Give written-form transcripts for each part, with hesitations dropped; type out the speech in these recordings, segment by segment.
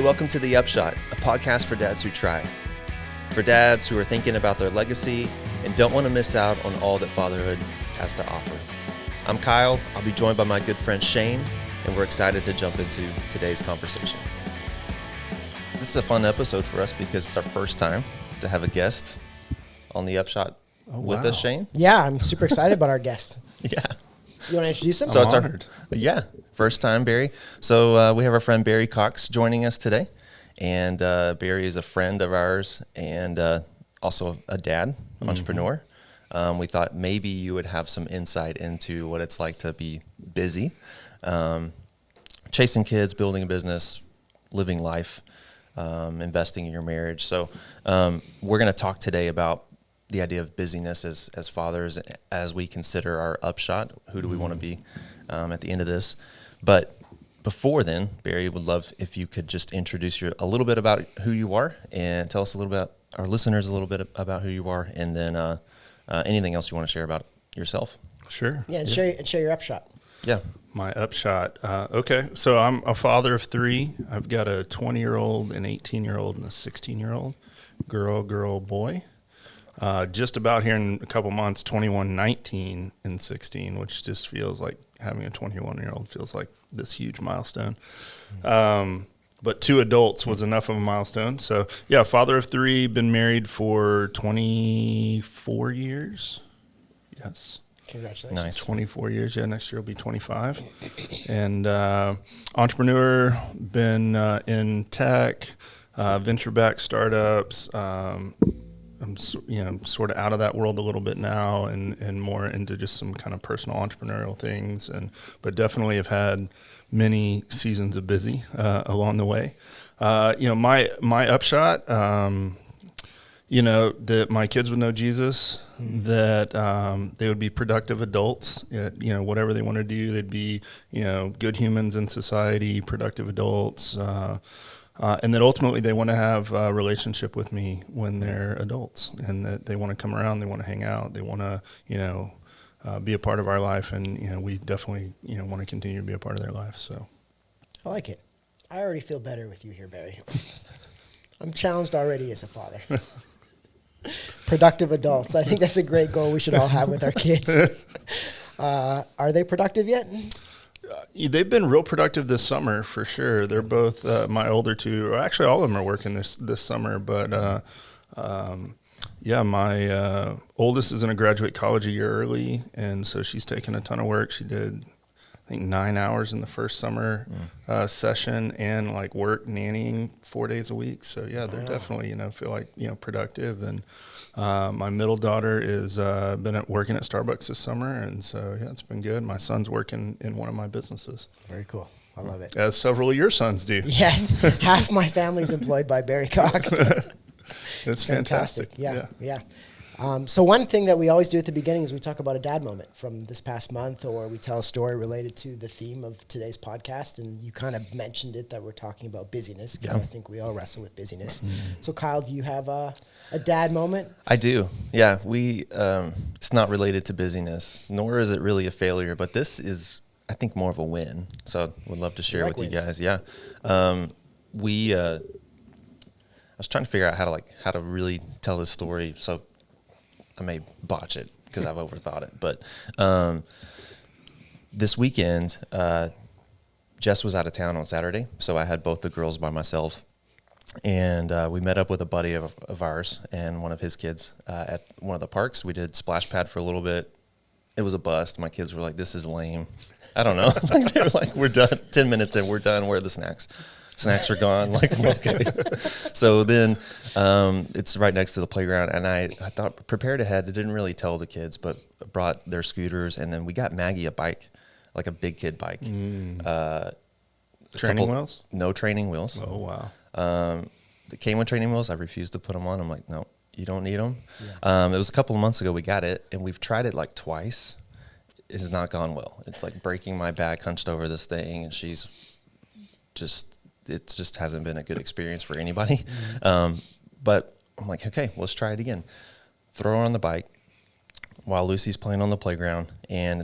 welcome to The Upshot, a podcast for dads who try. For dads who are thinking about their legacy and don't want to miss out on all that fatherhood has to offer. I'm Kyle. I'll be joined by my good friend Shane, and we're excited to jump into today's conversation. This is a fun episode for us because it's our first time to have a guest on The Upshot with us, Shane. Yeah, I'm super excited about our guest. Yeah. You want to introduce him? So it's honored. First time, Barry. So we have our friend Barry Cox joining us today. And Barry is a friend of ours and also a dad, entrepreneur. We thought maybe you would have some insight into what it's like to be busy, chasing kids, building a business, living life, investing in your marriage. So we're going to talk today about the idea of busyness as fathers, as we consider our upshot. Who do we want to be at the end of this? But before then, Barry, would love if you could just introduce a little bit about who you are and tell us a little bit, our listeners a little bit about who you are, and then anything else you want to share about yourself. Sure. Yeah, and share your upshot. Yeah. My upshot. Okay. So I'm a father of three. I've got a 20-year-old, an 18-year-old, and a 16-year-old. Girl, boy. Just about here in a couple months, 21, 19, and 16, which just feels like having a 21-year-old feels like this huge milestone. But two adults was enough of a milestone. So, yeah, father of three, been married for 24 years. Yes. Congratulations. Nice. 24 years. Yeah, next year will be 25. And entrepreneur, been in tech, venture-backed startups. I'm sort of out of that world a little bit now and more into just some kind of personal entrepreneurial things. But definitely have had many seasons of busy along the way. My upshot, that my kids would know Jesus, that they would be productive adults, whatever they want to do, they'd be, good humans in society, productive adults, and that ultimately they want to have a relationship with me when they're adults, and that they want to come around, they want to hang out, they want to, be a part of our life, and we definitely, want to continue to be a part of their life. So, I like it. I already feel better with you here, Barry. I'm challenged already as a father. Productive adults. I think that's a great goal we should all have with our kids. Are they productive yet? They've been real productive this summer for sure. They're both my older two. Actually, all of them are working this summer. But my oldest is in a graduate college a year early, and so she's taking a ton of work. She did, I think, 9 hours in the first summer session, and like work nannying 4 days a week. So yeah, they're definitely feel like productive. And my middle daughter is been working at Starbucks this summer, and so yeah, it's been good. My son's working in one of my businesses. Very cool. I love it. As several of your sons do. Yes, half my family's employed by Barry Cox. It's fantastic. Yeah. So one thing that we always do at the beginning is we talk about a dad moment from this past month, or we tell a story related to the theme of today's podcast. And you kind of mentioned it, that we're talking about busyness, because I think we all wrestle with busyness. So Kyle, do you have a dad moment? I do. Yeah. It's not related to busyness, nor is it really a failure, but this is, I think, more of a win. So I would love to share with wins. You guys. Yeah. I was trying to figure out how to really tell this story. So I may botch it because I've overthought it. But this weekend, Jess was out of town on Saturday, so I had both the girls by myself. And we met up with a buddy of ours and one of his kids at one of the parks. We did splash pad for a little bit. It was a bust. My kids were like, "This is lame." I don't know. They were like, "We're done. 10 minutes in, we're done. Where are the snacks?" Snacks are gone. Like, okay. So then it's right next to the playground, and I thought, prepared ahead. I didn't really tell the kids, but brought their scooters, and then we got Maggie a bike, like a big kid bike. Training wheels? No training wheels. Oh, wow. It came with training wheels. I refused to put them on. I'm like, no, you don't need them. Yeah. It was a couple of months ago we got it, and we've tried it like twice. It has not gone well. It's like breaking my back hunched over this thing, and it just hasn't been a good experience for anybody. But I'm like, okay, let's try it again. Throw her on the bike while Lucy's playing on the playground, and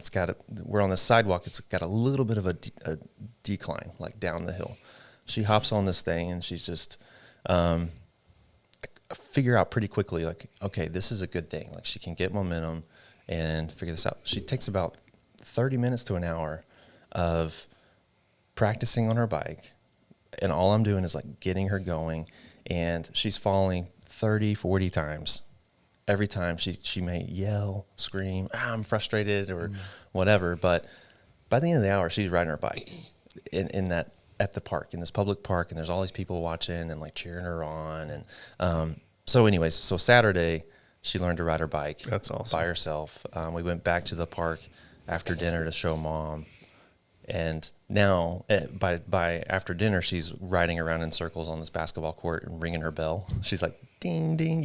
we're on the sidewalk. It's got a little bit of a decline, like down the hill. she hops on this thing, and she's just figure out pretty quickly, like, okay, this is a good thing. Like, she can get momentum and figure this out. She takes about 30 minutes to an hour of practicing on her bike, and all I'm doing is like getting her going, and she's falling 30, 40 times. Every time she may yell, scream, I'm frustrated or whatever, but by the end of the hour, she's riding her bike in that, at the park, in this public park, and there's all these people watching and like cheering her on. And so anyways, so Saturday, she learned to ride her bike. That's awesome. By herself. We went back to the park after dinner to show Mom. And now, by after dinner, she's riding around in circles on this basketball court and ringing her bell. She's like, ding, ding,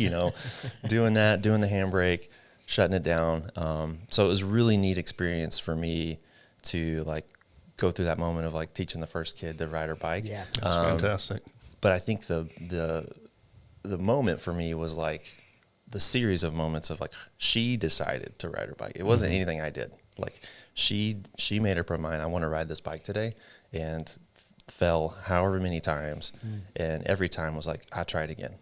doing that, doing the handbrake, shutting it down. So it was a really neat experience for me to like go through that moment of like teaching the first kid to ride her bike. Yeah, That's fantastic. But I think the moment for me was like the series of moments of like she decided to ride her bike. It wasn't anything I did. Like she made up her mind, I want to ride this bike today, and fell however many times, and every time was like, I'll try it again.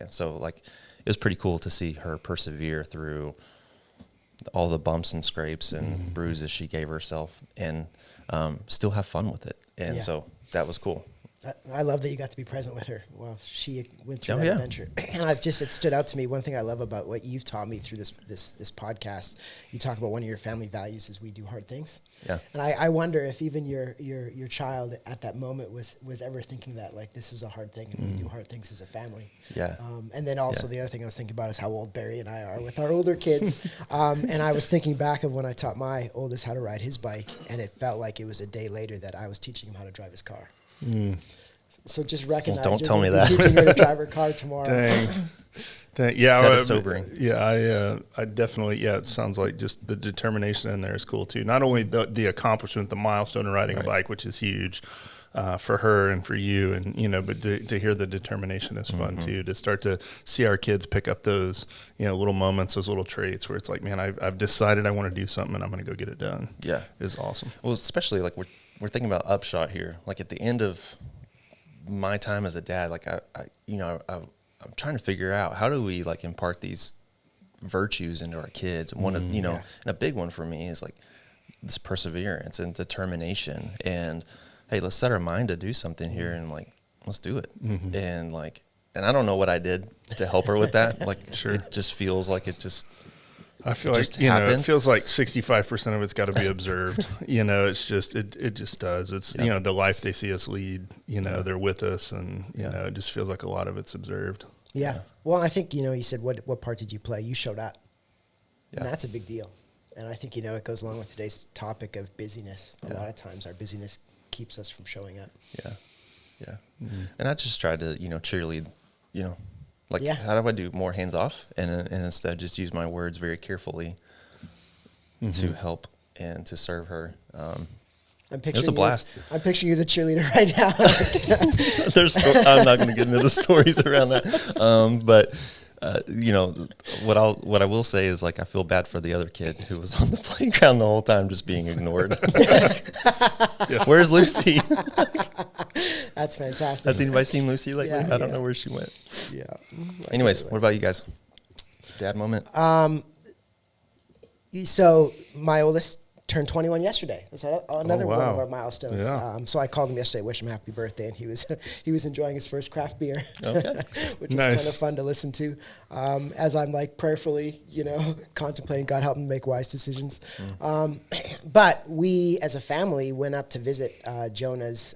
So like it was pretty cool to see her persevere through all the bumps and scrapes and bruises she gave herself, and still have fun with it. And so that was cool. I love that you got to be present with her while she went through Oh, that yeah. adventure. And it stood out to me. One thing I love about what you've taught me through this podcast, you talk about one of your family values is we do hard things. Yeah. And I wonder if even your child at that moment was ever thinking that, like, this is a hard thing and we do hard things as a family. Yeah. And then also the other thing I was thinking about is how old Barry and I are with our older kids. And I was thinking back of when I taught my oldest how to ride his bike, and it felt like it was a day later that I was teaching him how to drive his car. So just recognize. Well, don't you're tell me gonna be that. Teaching her to drive her car tomorrow. Dang. Yeah, That is sobering. Yeah, I definitely. Yeah, it sounds like just the determination in there is cool too. Not only the accomplishment, the milestone of riding a bike, which is huge for her and for you, and but to hear the determination is fun too. To start to see our kids pick up those little moments, those little traits where it's like, man, I've decided I want to do something and I'm going to go get it done. Yeah, is awesome. Well, especially like we're thinking about Upshot here. Like at the end of my time as a dad, like I'm trying to figure out how do we like impart these virtues into our kids. And one of and a big one for me is like this perseverance and determination. And hey, let's set our mind to do something here, and like let's do it. And like, and I don't know what I did to help her with that. Like, it just feels like it just. I feel like it feels like 65% of it's got to be observed. It's just it just does. It's the life they see us lead. They're with us, and it just feels like a lot of it's observed. Yeah. Well, I think you said what part did you play? You showed up, and that's a big deal. And I think it goes along with today's topic of busyness. A lot of times our busyness keeps us from showing up. Yeah. And I just tried to cheerlead. Like, how do I do more hands off? And instead just use my words very carefully to help and to serve her. It was a blast. I'm picturing you as a cheerleader right now. I'm not going to get into the stories around that. But what I will say is like I feel bad for the other kid who was on the playground the whole time just being ignored. Where's Lucy? That's fantastic. Has anybody seen Lucy lately? Yeah, I don't know where she went. Yeah. Anyways, what about you guys? Dad moment? So my oldest turned 21 yesterday. That's another one of wow. our milestones. Yeah. So I called him yesterday, wished him happy birthday, and he was enjoying his first craft beer, Okay. which Nice. was kind of fun to listen to. As I'm like prayerfully, contemplating God help him make wise decisions. But we, as a family, went up to visit Jonah's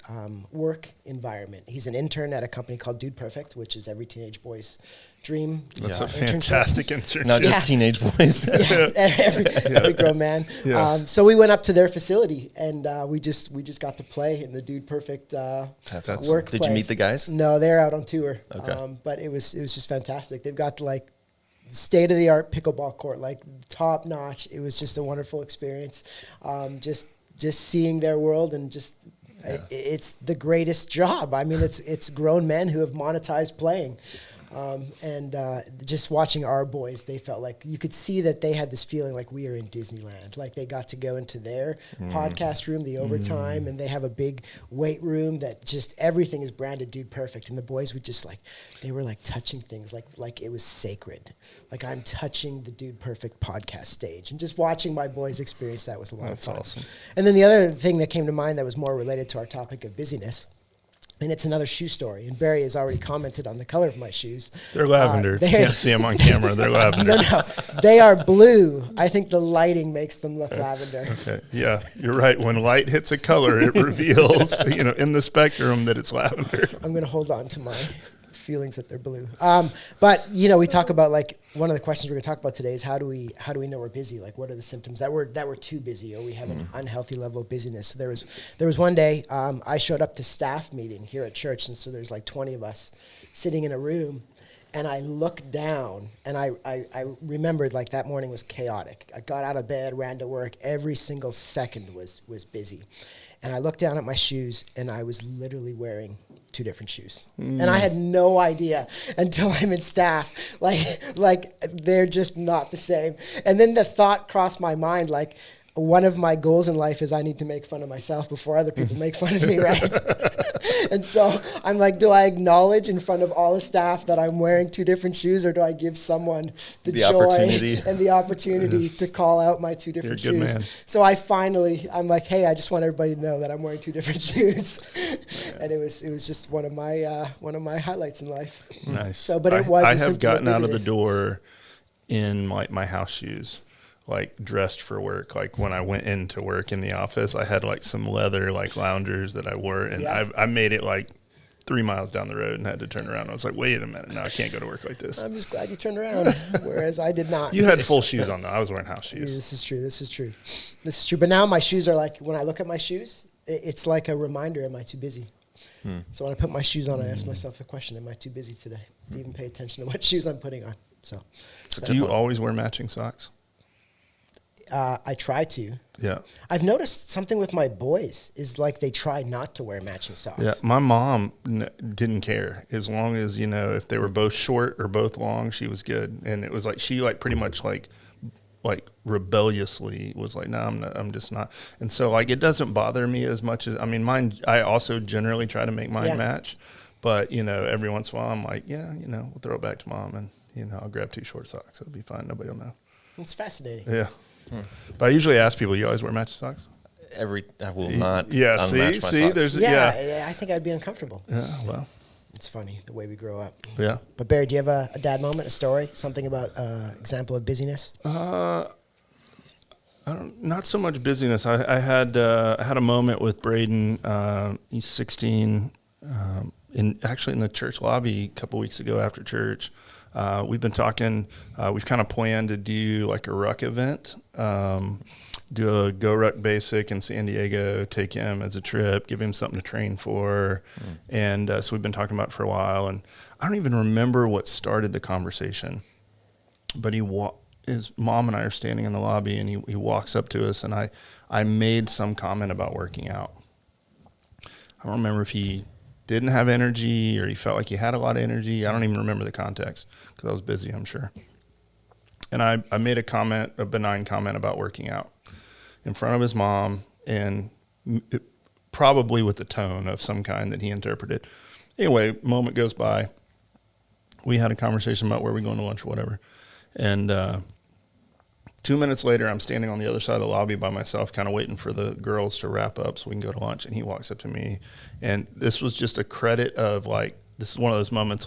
work environment. He's an intern at a company called Dude Perfect, which is every teenage boy's dream. That's a internship. fantastic internship. Not just teenage boys. every grown man. Yeah. So we went up to their facility, and we just got to play in the Dude Perfect That's awesome. workplace. Did you meet the guys? No, they're out on tour. Okay. But it was just fantastic. They've got like state of the art pickleball court, like top notch. It was just a wonderful experience. Just seeing their world and just. It's the greatest job. I mean, it's grown men who have monetized playing. And just watching our boys, they felt like you could see that they had this feeling like we are in Disneyland. Like they got to go into their podcast room, the overtime, and they have a big weight room that just everything is branded Dude Perfect. And the boys would just they were like touching things like it was sacred. Like I'm touching the Dude Perfect podcast stage. And just watching my boys experience that was a lot of fun. That's awesome. And then the other thing that came to mind that was more related to our topic of busyness, and it's another shoe story. And Barry has already commented on the color of my shoes. They're lavender. You can't see them on camera. They're lavender. No, they are blue. I think the lighting makes them look lavender. Okay. Yeah, you're right. When light hits a color, it reveals, in the spectrum that it's lavender. I'm going to hold on to my feelings that they're blue. But we talk about one of the questions we're going to talk about today is how do we know we're busy? Like what are the symptoms that we're too busy, or we have an unhealthy level of busyness? So there was one day I showed up to staff meeting here at church, and so there's 20 of us sitting in a room, and I looked down, and I remembered that morning was chaotic. I got out of bed, ran to work. Every single second was busy. And I looked down at my shoes, and I was literally wearing 2 different shoes. And I had no idea until I'm in staff. Like they're just not the same. And then the thought crossed my mind, one of my goals in life is I need to make fun of myself before other people make fun of me, right? And so I'm do I acknowledge in front of all the staff that I'm wearing 2 different shoes, or do I give someone the joy and the opportunity to call out my 2 different You're a good shoes? man. So I'm hey, I just want everybody to know that I'm wearing 2 different shoes. And it was just one of my highlights in life. Nice. So, but it was. I have gotten out of the door in my house shoes, dressed for work. When I went into work in the office, I had some leather loungers that I wore, and I made it 3 miles down the road and had to turn around. I was like, wait a minute, no, I can't go to work like this. I'm just glad you turned around, whereas I did not. You had full shoes on though. I was wearing house shoes. Yeah, this is true. But now my shoes are when I look at my shoes, it's like a reminder, am I too busy? So when I put my shoes on, I ask myself the question, am I too busy today to even pay attention to what shoes I'm putting on? So, do you always wear matching socks? I try to. Yeah. I've noticed something with my boys is they try not to wear matching socks. Yeah. My mom didn't care as long as, if they were both short or both long, she was good. And it was she pretty much rebelliously was no, I'm just not. And so it doesn't bother me as much as, mine, I also generally try to make mine match, but every once in a while I'm we'll throw it back to mom and, I'll grab 2 short socks. It'll be fine. Nobody will know. It's fascinating. Yeah. But I usually ask people, you always wear matching socks? I will not unmatch my socks. There's I think I'd be uncomfortable. Yeah, well. It's funny the way we grow up. Yeah. But Barry, do you have a dad moment, a story, something about example of busyness? Not so much busyness. I had a moment with Braden. He's 16. In the church lobby a couple weeks ago after church. We've been talking. We've kind of planned to do a ruck event. Do a Go Ruck Basic in San Diego. Take him as a trip. Give him something to train for. And so we've been talking about it for a while. And I don't even remember what started the conversation. But his mom and I are standing in the lobby, and he walks up to us, and I made some comment about working out. I don't remember if he didn't have energy or he felt like he had a lot of energy. I don't even remember the context because I was busy, I'm sure. And I made a benign comment about working out in front of his mom, and probably with a tone of some kind that he interpreted. Anyway, moment goes by. We had a conversation about where we're going to lunch or whatever. And 2 minutes later, I'm standing on the other side of the lobby by myself, kind of waiting for the girls to wrap up so we can go to lunch. And he walks up to me. And this was just a credit of this is one of those moments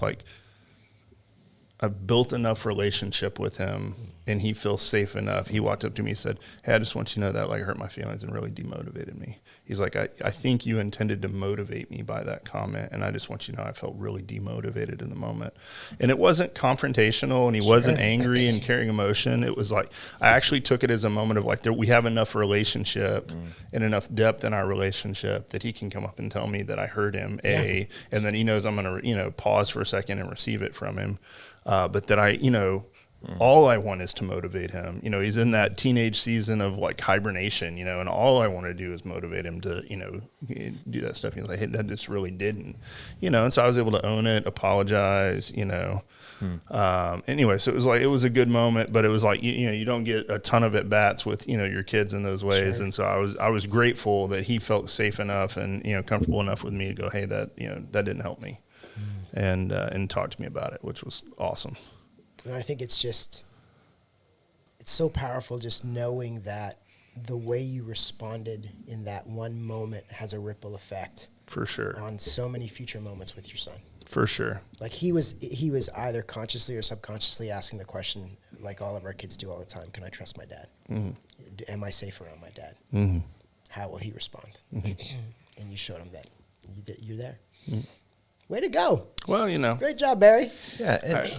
I've built enough relationship with him, and he feels safe enough. He walked up to me and said, hey, I just want you to know that hurt my feelings and really demotivated me. He's like, I think you intended to motivate me by that comment, and I just want you to know I felt really demotivated in the moment. And it wasn't confrontational, and he wasn't angry and carrying emotion. It was I actually took it as a moment of we have enough relationship and enough depth in our relationship that he can come up and tell me that I heard him, and then he knows I'm going to, pause for a second and receive it from him. But that all I want is to motivate him. You know, he's in that teenage season of like hibernation, you know, and all I want to do is motivate him to, you know, do that stuff. He's like, hey, that just really didn't, you know, and so I was able to own it, apologize, you know. Anyway, so it was a good moment, but it was like, you know, you don't get a ton of at bats with, you know, your kids in those ways. Sure. And so I was grateful that he felt safe enough and, you know, comfortable enough with me to go, hey, that, you know, that didn't help me, and talk to me about it, which was awesome. And I think it's so powerful just knowing that the way you responded in that one moment has a ripple effect. For sure. On so many future moments with your son. For sure. Like he was either consciously or subconsciously asking the question, like all of our kids do all the time, can I trust my dad? Mm-hmm. Am I safe around my dad? Mm-hmm. How will he respond? Mm-hmm. And you showed him that you're there. Mm-hmm. Way to go. Well, you know. Great job, Barry. Yeah.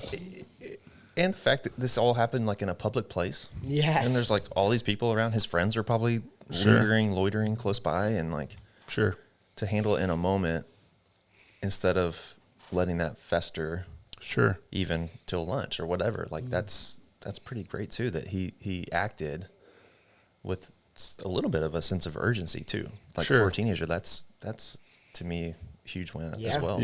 And the fact that this all happened like in a public place. Yes. And there's like all these people around. His friends are probably loitering close by, and like sure, to handle it in a moment instead of letting that fester. Sure. Even till lunch or whatever. Like that's pretty great too, that he acted with a little bit of a sense of urgency too. Like for a teenager, that's to me a huge win as well.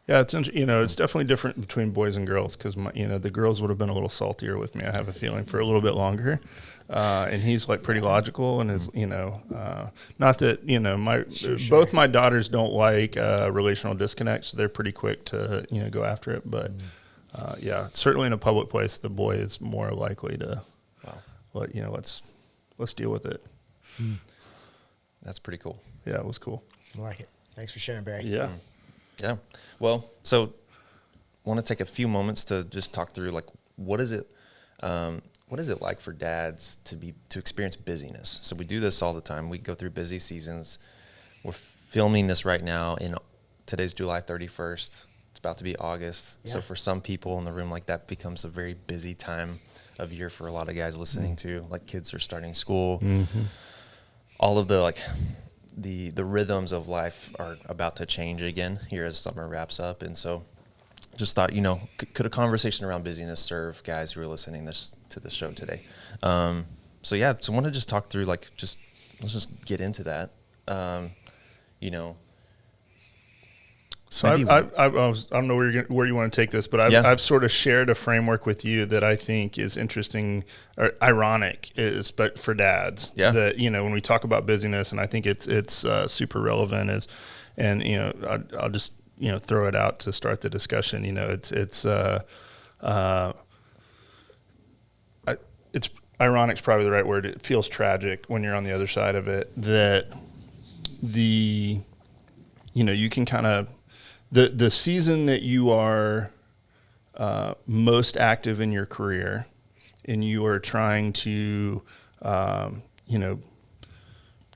Yeah, it's you know, it's definitely different between boys and girls because you know, the girls would have been a little saltier with me. I have a feeling for a little bit longer, and he's like pretty logical and is, you know, not that, you know, both my daughters don't like relational disconnects. So they're pretty quick to, you know, go after it. But yeah, certainly in a public place, the boy is more likely to, you know, let's deal with it. That's pretty cool. Yeah, it was cool. I like it. Thanks for sharing, Barry. Yeah. Yeah. Well, so want to take a few moments to just talk through like what is it like for dads to experience busyness? So we do this all the time. We go through busy seasons. We're filming this right now today's July 31st. It's about to be August. Yeah. So for some people in the room, like that becomes a very busy time of year for a lot of guys listening to, like kids are starting school. Mm-hmm. All of the like the rhythms of life are about to change again here as summer wraps up. And so just thought, you know, could a conversation around busyness serve guys who are listening to this show today? So I want to just talk through like, let's just get into that. You know, so I don't know where you want to take this, but I've sort of shared a framework with you that I think is interesting or ironic, but for dads. Yeah. That, you know, when we talk about busyness, and I think it's super relevant and you know, I'll just, you know, throw it out to start the discussion. You know, it's ironic is probably the right word. It feels tragic when you're on the other side of it that you know, you can kind of the season that you are most active in your career and you are trying to, you know,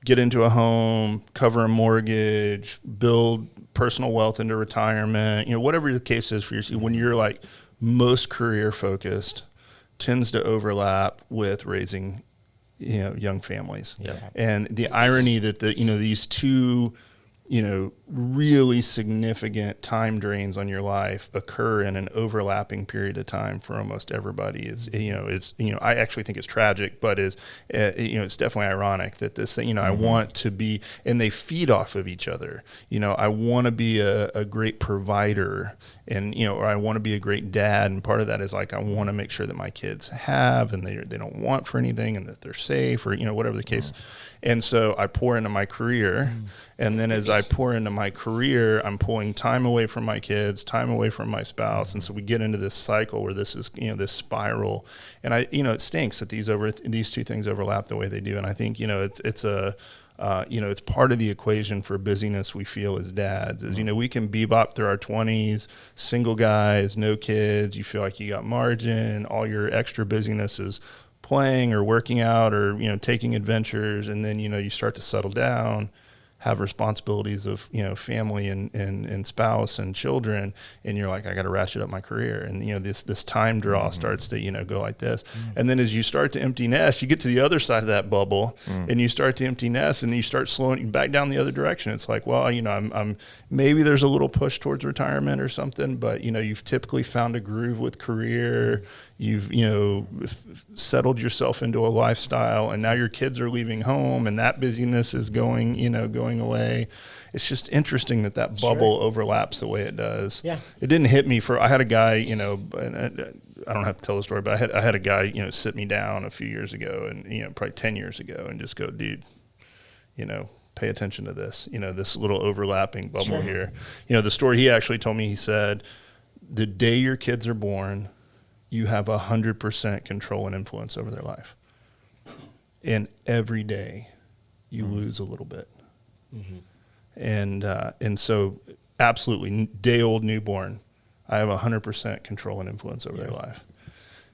get into a home, cover a mortgage, build personal wealth into retirement, you know, whatever the case is for you, when you're like most career focused, tends to overlap with raising, you know, young families. Yeah. And the irony that you know, these two, you know, really significant time drains on your life occur in an overlapping period of time for almost everybody is, you know, I actually think it's tragic, but you know, it's definitely ironic that this thing, you know, I want to be, and they feed off of each other. You know, I want to be a great provider and, you know, or I want to be a great dad. And part of that is like, I want to make sure that my kids have, and they don't want for anything and that they're safe or, you know, whatever the case. And so I pour into my career. And then as I pour into my career, I'm pulling time away from my kids, time away from my spouse. And so we get into this cycle where this is, you know, this spiral. And you know, it stinks that these two things overlap the way they do. And I think, you know, it's part of the equation for busyness we feel as dads is, you know, we can bebop through our 20s, single guys, no kids. You feel like you got margin, all your extra busyness is playing or working out or, you know, taking adventures. And then, you know, you start to settle down have responsibilities of, family and spouse and children, and you're like, I got to ratchet up my career. And, this time draw starts to, go like this. And then as you start to empty nest, you get to the other side of that bubble and you start to empty nest and you start slowing back down the other direction. It's like, well, I'm maybe there's a little push towards retirement or something, but, you've typically found a groove with career. You've, settled yourself into a lifestyle, and now your kids are leaving home and that busyness is going away. It's just interesting that bubble overlaps the way it does. Yeah. It didn't hit me I had a guy, and I don't have to tell the story, but I had a guy, sit me down a few years ago and, probably 10 years ago and just go, dude, pay attention to this, this little overlapping bubble here. The story he actually told me, he said, the day your kids are born, you have 100% control and influence over their life. And every day you lose a little bit. And so absolutely, day-old newborn, I have 100% control and influence over their life.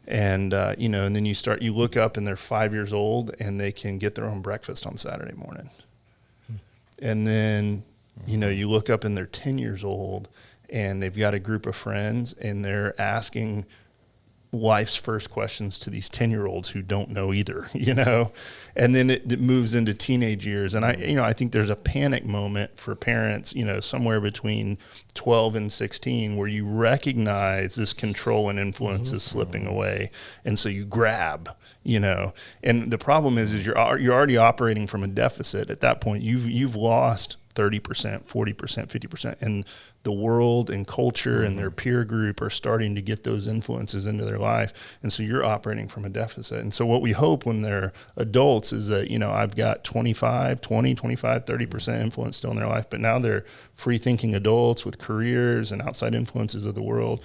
And, and then you look up and they're 5 years old and they can get their own breakfast on Saturday morning. And then, you look up and they're 10 years old and they've got a group of friends and they're asking life's first questions to these 10-year-olds who don't know either, and then it moves into teenage years. And I think there's a panic moment for parents, somewhere between 12 and 16 where you recognize this control and influence is slipping away. And so you grab, and the problem is you're already operating from a deficit. At that point, you've lost 30%, 40%, 50%. And the world and culture and their peer group are starting to get those influences into their life. And so you're operating from a deficit. And so what we hope when they're adults is that, I've got 25, 30% influence still in their life, but now they're free thinking adults with careers and outside influences of the world.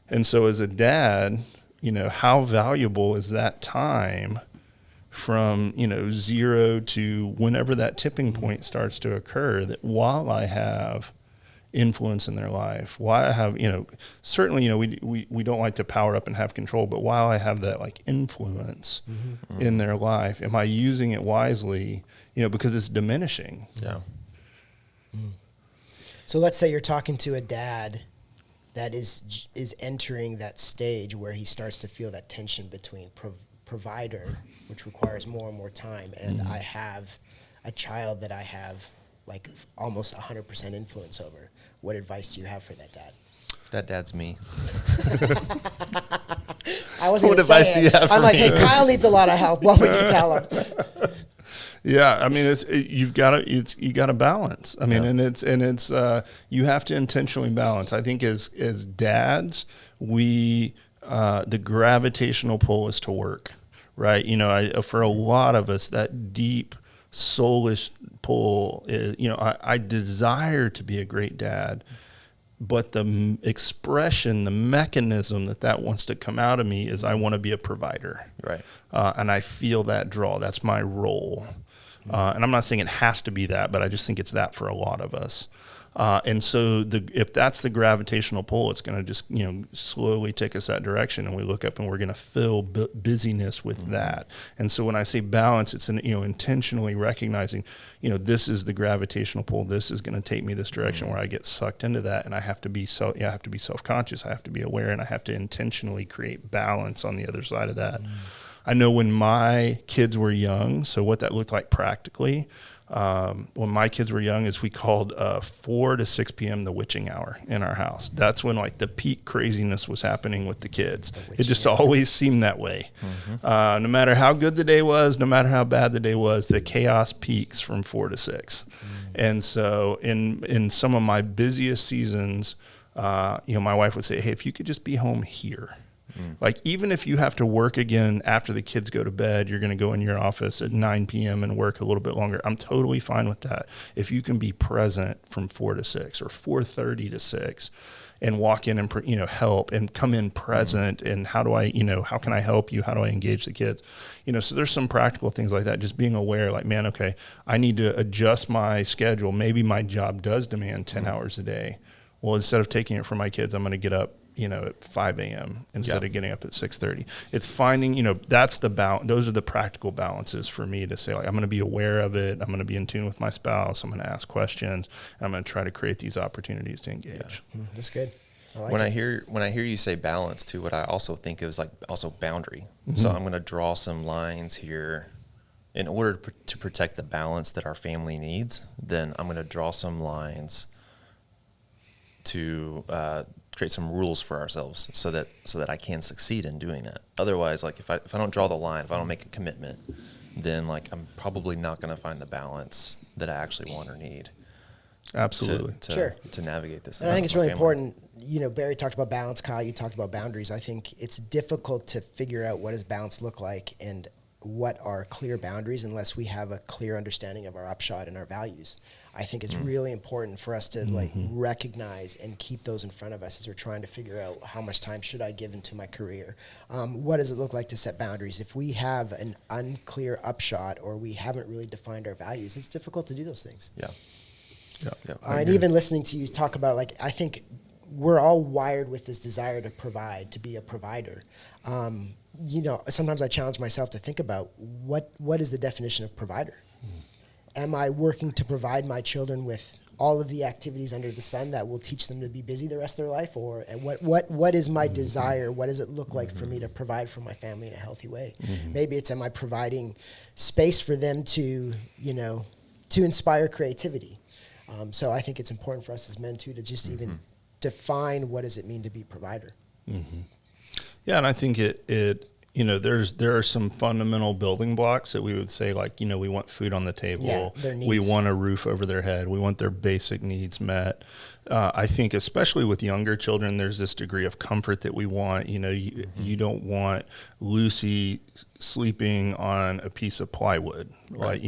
And so as a dad, how valuable is that time from, 0 to whenever that tipping point starts to occur, that while I have influence in their life, while I have, certainly, we don't like to power up and have control, but while I have that like influence in their life, am I using it wisely, because it's diminishing. Yeah. So let's say you're talking to a dad that is entering that stage where he starts to feel that tension between provider, which requires more and more time, and I have a child that I have like almost 100% influence over. What advice do you have for that dad? That dad's me. I wasn't What gonna advice say do it. you have for I'm like, me? hey, Kyle needs a lot of help. What would you tell him? Yeah, I mean, you got to balance. I mean, and it's you have to intentionally balance. I think as dads, the gravitational pull is to work, right? For a lot of us, that deep soulish pull is, I desire to be a great dad, but the expression, the mechanism that wants to come out of me is I want to be a provider, Right. And I feel that draw. That's my role. And I'm not saying it has to be that, but I just think it's that for a lot of us. And so if that's the gravitational pull, it's going to just, slowly take us that direction. And we look up and we're going to fill busyness with that. And so when I say balance, it's intentionally recognizing, this is the gravitational pull. This is going to take me this direction where I get sucked into that. And I have to be self-conscious. I have to be aware, and I have to intentionally create balance on the other side of that. I know when my kids were young, so what that looked like practically, when my kids were young is we called 4 to 6 p.m. the witching hour in our house. That's when like the peak craziness was happening with the kids. It just always seemed that way. No matter how good the day was, no matter how bad the day was, the chaos peaks from 4 to 6. And so in some of my busiest seasons, my wife would say, hey, if you could just be home here. Like, even if you have to work again after the kids go to bed, you're going to go in your office at 9 p.m. and work a little bit longer. I'm totally fine with that. If you can be present from 4 to 6 or 4:30 to 6 and walk in and, help and come in present, and how can I help you? How do I engage the kids? So there's some practical things like that, just being aware, like, man, okay, I need to adjust my schedule. Maybe my job does demand 10 hours a day. Well, instead of taking it from my kids, I'm going to get up at 5 a.m. instead of getting up at 6:30. It's finding, that's those are the practical balances for me to say, like, I'm going to be aware of it. I'm going to be in tune with my spouse. I'm going to ask questions. And I'm going to try to create these opportunities to engage. Yeah. That's good. I like when it. I hear you say balance too, what I also think of is like also boundary. So I'm going to draw some lines here in order to protect the balance that our family needs. Then I'm going to draw some lines to create some rules for ourselves so that I can succeed in doing that. Otherwise, like if I don't draw the line, if I don't make a commitment, then like I'm probably not going to find the balance that I actually want or need. Absolutely. To navigate this. And I think it's really important. Barry talked about balance. Kyle, you talked about boundaries. I think it's difficult to figure out what does balance look like and what are clear boundaries unless we have a clear understanding of our upshot and our values. I think it's really important for us to like recognize and keep those in front of us as we're trying to figure out how much time should I give into my career. What does it look like to set boundaries? If we have an unclear upshot or we haven't really defined our values, it's difficult to do those things. Yeah. And even listening to you talk about, like, I think we're all wired with this desire to provide, to be a provider. Sometimes I challenge myself to think about what is the definition of provider? Am I working to provide my children with all of the activities under the sun that will teach them to be busy the rest of their life? Or what is my desire? What does it look like for me to provide for my family in a healthy way? Maybe it's, am I providing space for them to inspire creativity? So I think it's important for us as men too to just even define what does it mean to be a provider. Yeah, and I think there are some fundamental building blocks that we would say, like, we want food on the table, their needs. We want a roof over their head, we want their basic needs met. I think especially with younger children, there's this degree of comfort that we want. You don't want Lucy sleeping on a piece of plywood, right.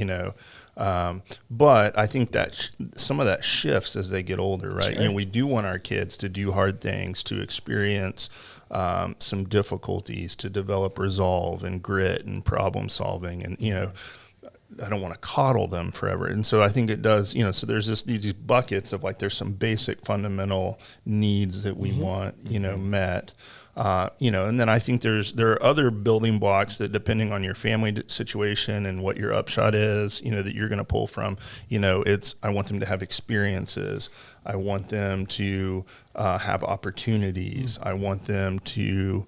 But I think that some of that shifts as they get older, right? Sure. We do want our kids to do hard things, to experience some difficulties, to develop resolve and grit and problem solving. And, I don't want to coddle them forever. And so I think it does, so there's these buckets of, like, there's some basic fundamental needs that we want, met. And then I think there are other building blocks that, depending on your family situation and what your upshot is, that you're going to pull from. I want them to have experiences. I want them to have opportunities. I want them to,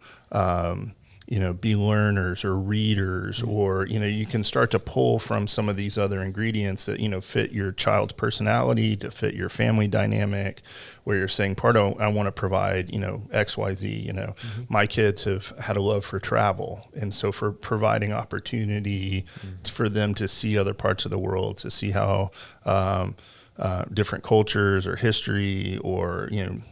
be learners or readers, or, you can start to pull from some of these other ingredients that, fit your child's personality, to fit your family dynamic, where you're saying, I want to provide, X, Y, Z, my kids have had a love for travel. And so for providing opportunity for them to see other parts of the world, to see how, different cultures or history or,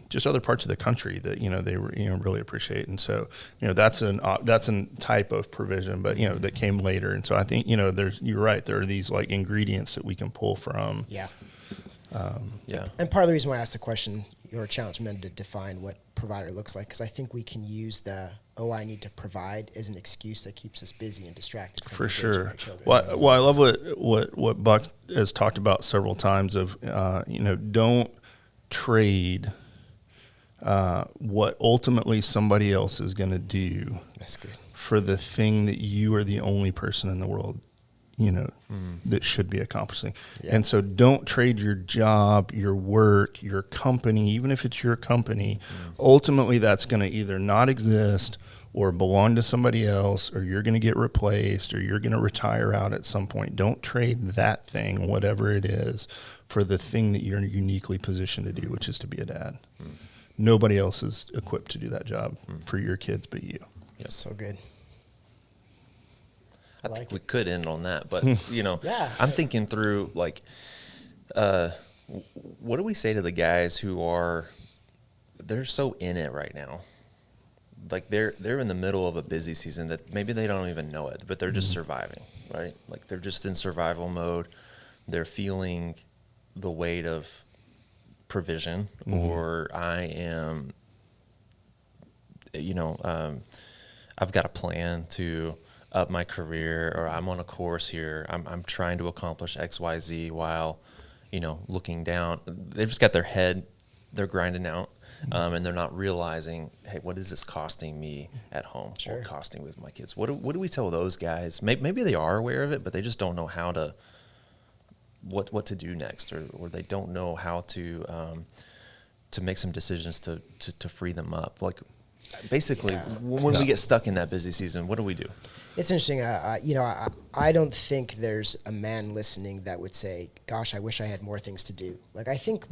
just other parts of the country that, they really appreciate. And so, that's a type of provision, but, that came later. And so I think, you're right. There are these, like, ingredients that we can pull from. Yeah. And part of the reason why I asked the question or challenge men to define what provider looks like, because I think we can use I need to provide as an excuse that keeps us busy and distracted. For sure. Well, I love what Buck has talked about several times of, don't trade what ultimately somebody else is going to do. That's good. For the thing that you are the only person in the world that should be accomplishing. Yeah. And so don't trade your job, your work, your company, even if it's your company. Ultimately, that's going to either not exist or belong to somebody else, or you're going to get replaced, or you're going to retire out at some point. Don't trade that thing, whatever it is, for the thing that you're uniquely positioned to do, which is to be a dad. Nobody else is equipped to do that job for your kids but you. Yep. So good. I think we could end on that, but I'm thinking through, like, what do we say to the guys who they're so in it right now? Like they're in the middle of a busy season that maybe they don't even know it, but they're just surviving, right? Like they're just in survival mode. They're feeling the weight of provision, or I am, I've got a plan to up my career, or I'm on a course here. I'm trying to accomplish X, Y, Z while, looking down. They've just got their head, they're grinding out. and they're not realizing, hey, what is this costing me at home or costing with my kids? What do we tell those guys? Maybe they are aware of it, but they just don't know how to, what to do next, or they don't know how to make some decisions to free them up. Like, basically, when we get stuck in that busy season, what do we do? It's interesting. I don't think there's a man listening that would say, gosh, I wish I had more things to do. Like, I think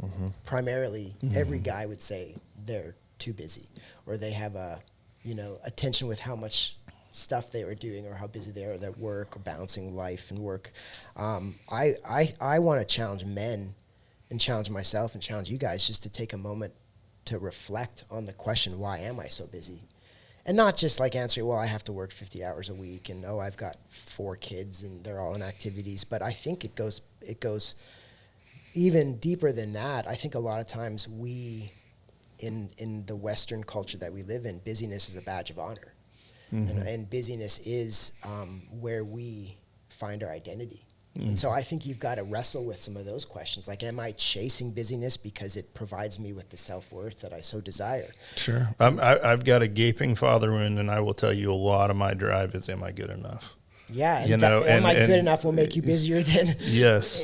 primarily every guy would say they're too busy, or they have a tension with how much stuff they are doing or how busy they are at their work or balancing life and work. I want to challenge men and challenge myself and challenge you guys just to take a moment to reflect on the question, why am I so busy? And not just like answering, well, I have to work 50 hours a week, and I've got 4 kids and they're all in activities. But I think it goes even deeper than that. I think a lot of times we, in the Western culture that we live in, busyness is a badge of honor. And busyness is where we find our identity. And so I think you've got to wrestle with some of those questions. Like, am I chasing busyness because it provides me with the self-worth that I so desire? Sure. I've got a gaping father wound, and I will tell you a lot of my drive is, am I good enough? Yeah. Am I good enough will make you busier than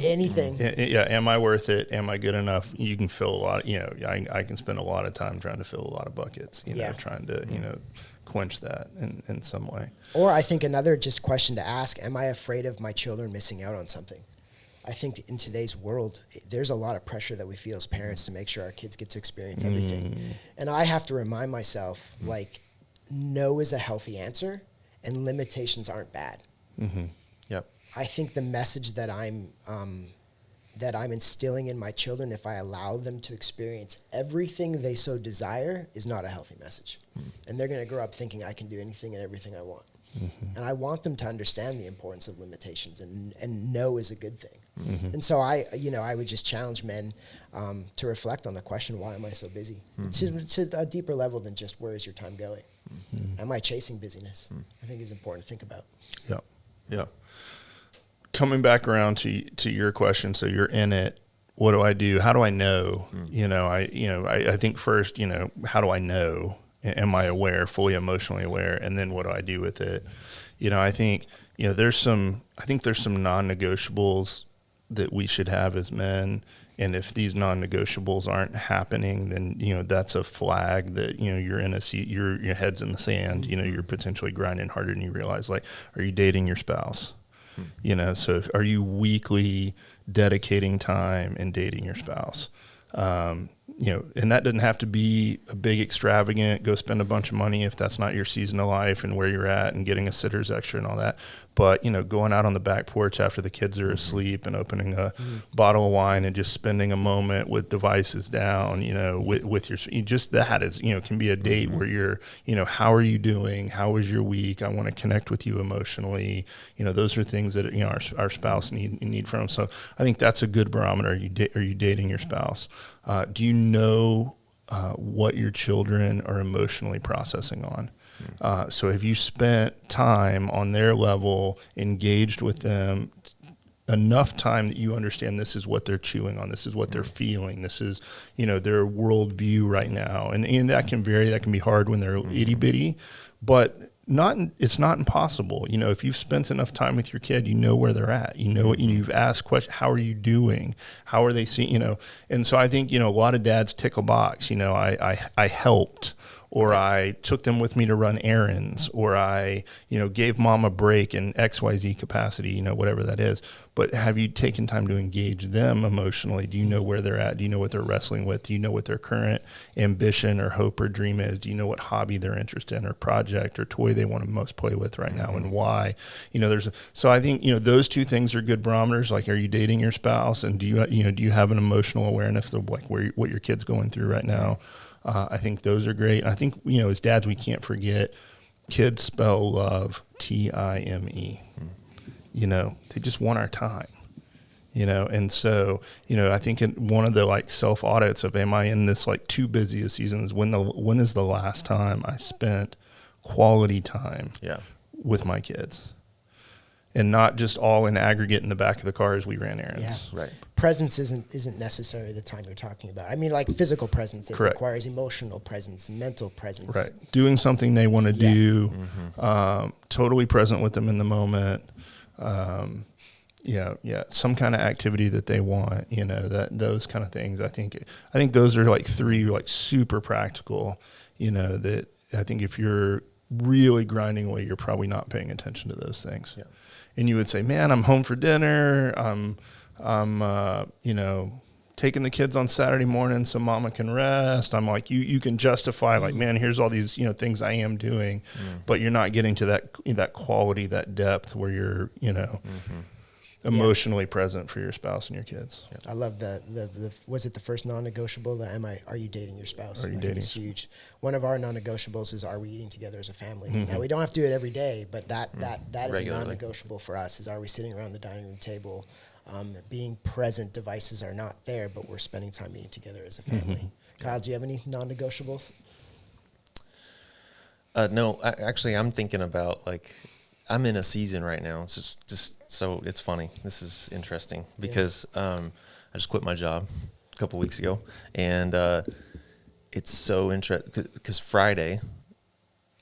anything. Yeah. Am I worth it? Am I good enough? You can fill a lot. I can spend a lot of time trying to fill a lot of buckets, trying to, quench that in some way. Or I think another just question to ask, am I afraid of my children missing out on something? I think in today's world, there's a lot of pressure that we feel as parents to make sure our kids get to experience everything. And I have to remind myself, like, no is a healthy answer and limitations aren't bad. Yep. I think the message that I'm instilling in my children, if I allow them to experience everything they so desire, is not a healthy message. And they're going to grow up thinking I can do anything and everything I want. And I want them to understand the importance of limitations, and no is a good thing. And so I would just challenge men to reflect on the question, why am I so busy? To a deeper level than just, where is your time going? Am I chasing busyness? I think is important to think about. Yeah. Coming back around to your question, so you're in it. What do I do? How do I know? I think first, how do I know? Am I aware, fully emotionally aware? And then what do I do with it? I think there's some non-negotiables that we should have as men. And if these non-negotiables aren't happening, then that's a flag that you're in a seat. Your head's in the sand. You're potentially grinding harder than you realize. Like, are you dating your spouse? So are you weekly dedicating time and dating your spouse? And that doesn't have to be a big extravagant, go spend a bunch of money if that's not your season of life and where you're at, and getting a sitter's extra and all that. But, going out on the back porch after the kids are asleep and opening a bottle of wine and just spending a moment with devices down, with your, just that is, can be a date where you're, how are you doing? How was your week? I want to connect with you emotionally. Those are things that, our spouse need from them. So I think that's a good barometer. Are you dating your spouse? Do you know what your children are emotionally processing on? So have you spent time on their level, engaged with them, enough time that you understand this is what they're chewing on, this is what they're feeling, this is, their worldview right now. And that can vary, that can be hard when they're itty bitty, but it's not impossible. If you've spent enough time with your kid, where they're at, you've asked questions, how are you doing? How are they seeing, and so I think, a lot of dads tick a box, I helped, or I took them with me to run errands, or I, gave mom a break in XYZ capacity, whatever that is. But have you taken time to engage them emotionally? Do you know where they're at? Do you know what they're wrestling with? Do you know what their current ambition or hope or dream is? Do you know what hobby they're interested in, or project or toy they want to most play with right now, and why? So I think, those two things are good barometers. Like, are you dating your spouse, and do you have an emotional awareness of like what your kid's going through right now? I think those are great. And I think, as dads, we can't forget, kids spell love Time. They just want our time, and so, I think one of the like self audits of, am I in this like too busy a season, is when is the last time I spent quality time with my kids? and not just all in aggregate in the back of the car as we ran errands. Yeah. Right. Presence isn't necessarily the time you're talking about. I mean, like physical presence, it Correct. requires emotional presence, mental presence. Right. Doing something they want to Yeah. do, totally present with them in the moment. Some kind of activity that they want, that those kind of things. I think those are like three like super practical, that I think if you're really grinding away, you're probably not paying attention to those things. Yeah. And you would say, man, I'm home for dinner. I'm taking the kids on Saturday morning so mama can rest. I'm like, you can justify like, man, here's all these, things I am doing, but you're not getting to that quality, that depth where you're, emotionally present for your spouse and your kids. Yeah. I love the was it the first non-negotiable? Are you dating your spouse? Are you I think dating? it's huge. One of our non-negotiables is, are we eating together as a family? Now we don't have to do it every day, but that is Regularly. a non-negotiable for us. Is, are we sitting around the dining room table, being present? Devices are not there, but we're spending time eating together as a family. Kyle, do you have any non-negotiables? No, actually, I'm thinking about like, I'm in a season right now. It's just so it's funny. This is interesting because I just quit my job a couple weeks ago, and it's so interesting because Friday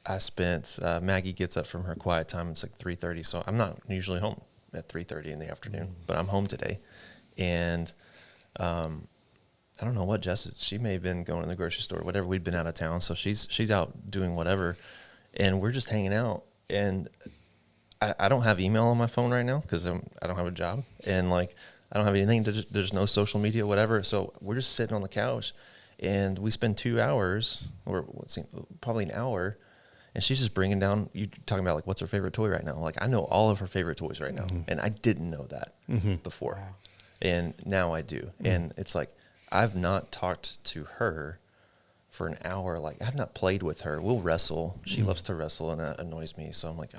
I spent. Maggie gets up from her quiet time. It's like 3:30, so I'm not usually home at 3:30 in the afternoon, but I'm home today, and I don't know what Jess is. She may have been going to the grocery store, whatever. We'd been out of town, so she's out doing whatever, and we're just hanging out. And I don't have email on my phone right now because I don't have a job, and like I don't have anything. There's no social media, whatever. So we're just sitting on the couch, and we spend 2 hours, or probably an hour, and she's just bringing down. You talking about like what's her favorite toy right now? Like I know all of her favorite toys right now, and I didn't know that before, and now I do. And it's like I've not talked to her for an hour. Like I've not played with her. We'll wrestle. She loves to wrestle, and that annoys me. So I'm like,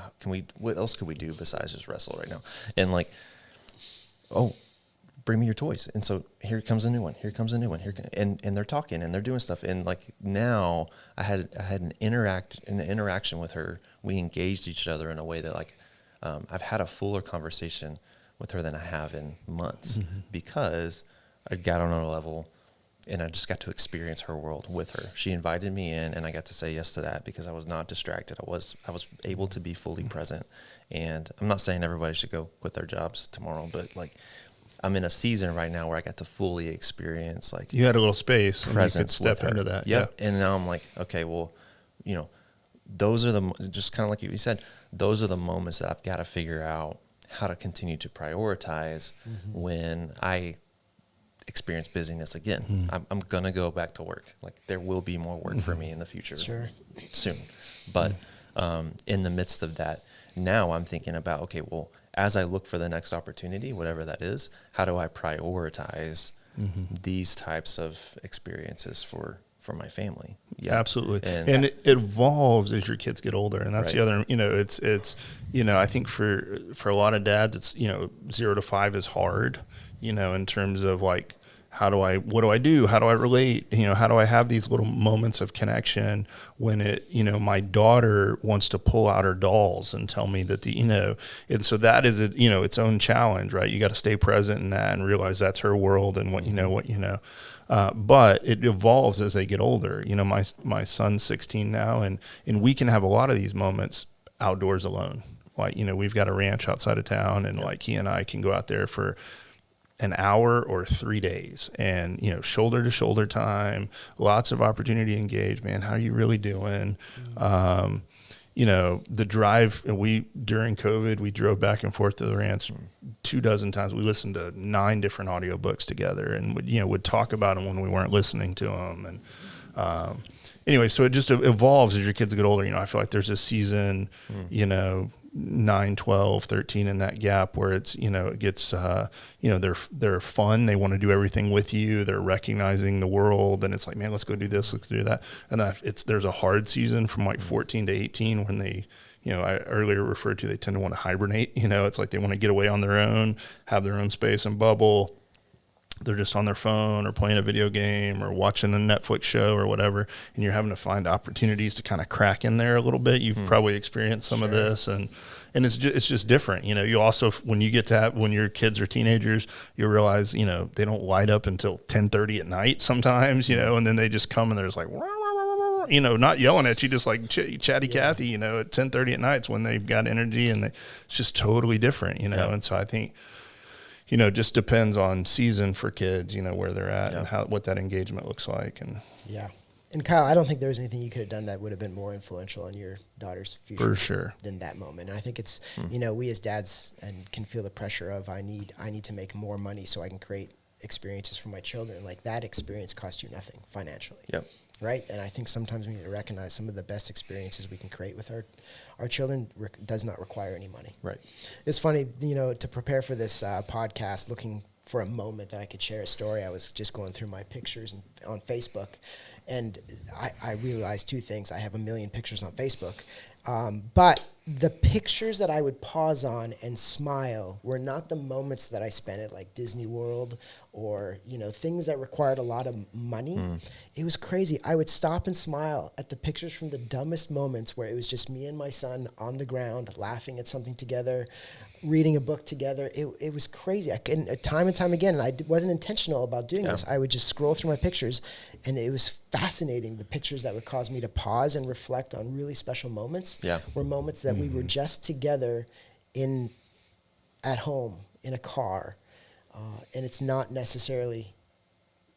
what else could we do besides just wrestle right now? And like, oh, bring me your toys. And so here comes a new one. Here comes a new one. And they're talking and they're doing stuff. And like now I had an interaction with her. We engaged each other in a way that like, I've had a fuller conversation with her than I have in months because I got on a level and I just got to experience her world with her. She invited me in, and I got to say yes to that because I was not distracted. I was able to be fully present. And I'm not saying everybody should go quit their jobs tomorrow, but like I'm in a season right now where I got to fully experience like You had a little space and you could presence step with her. into that. Yep. And now I'm like, okay, well, those are just kind of like you said, those are the moments that I've got to figure out how to continue to prioritize when I experience busyness again. I'm going to go back to work. Like there will be more work for me in the future soon. But in the midst of that, now I'm thinking about, okay, well, as I look for the next opportunity, whatever that is, how do I prioritize these types of experienes for my family? Yeah, absolutely. And it evolves as your kids get older. And that's the other, it's I think for a lot of dads, it's, 0 to 5 is hard, in terms of like, what do I do? How do I relate? How do I have these little moments of connection when my daughter wants to pull out her dolls and tell me that and so that is its own challenge, right? You got to stay present in that and realize that's her world and what but it evolves as they get older. My son's 16 now, and we can have a lot of these moments outdoors alone. Like, we've got a ranch outside of town, and like he and I can go out there for an hour or 3 days and, shoulder to shoulder time, lots of opportunity to engage, man. How are you really doing? The drive, during COVID, we drove back and forth to the ranch 24 times. We listened to 9 different audiobooks together and would talk about them when we weren't listening to them. And, anyway, so it just evolves as your kids get older. I feel like there's a season, 9, 12, 13 in that gap where it's, it gets, they're fun. They want to do everything with you. They're recognizing the world, and it's like, man, let's go do this, let's do that. And there's a hard season from like 14 to 18 when they, I earlier referred to, they tend to want to hibernate. It's like they want to get away on their own, have their own space and bubble. they're just on their phone or playing a video game or watching a Netflix show or whatever, and you're having to find opportunities to kind of crack in there a little bit. You've probably experienced some of this, and it's just different. You know, you also, when you get to when your kids are teenagers, you realize, you know, they don't light up until 10:30 at night sometimes, you know, and then they just come and they're just like, you know, not yelling at you, just like chatty Cathy, you know, at 10:30 at night is when they've got energy, and it's just totally different, you know. And so I think, you know, just depends on season for kids, you know, where they're at and what that engagement looks like. And And Kyle, I don't think there was anything you could have done that would have been more influential on your daughter's future for sure than that moment. And I think it's, you know, we as dads and can feel the pressure of I need to make more money so I can create experiences for my children. Like, that experience costs you nothing financially. Right? And I think sometimes we need to recognize some of the best experiences we can create with our children does not require any money. Right. It's funny, you know, to prepare for this podcast, looking for a moment that I could share a story. I was just going through my pictures on Facebook, and I realized two things. I have 1 million pictures on Facebook, but the pictures that I would pause on and smile were not the moments that I spent at like Disney World or, you know, things that required a lot of money. It was crazy. I would stop and smile at the pictures from the dumbest moments where it was just me and my son on the ground laughing at something together, reading a book together. It was crazy. I couldn't, time and time again, and I wasn't intentional about doing this. I would just scroll through my pictures, and it was fascinating. The pictures that would cause me to pause and reflect on really special moments were moments that we were just together at home in a car, and it's not necessarily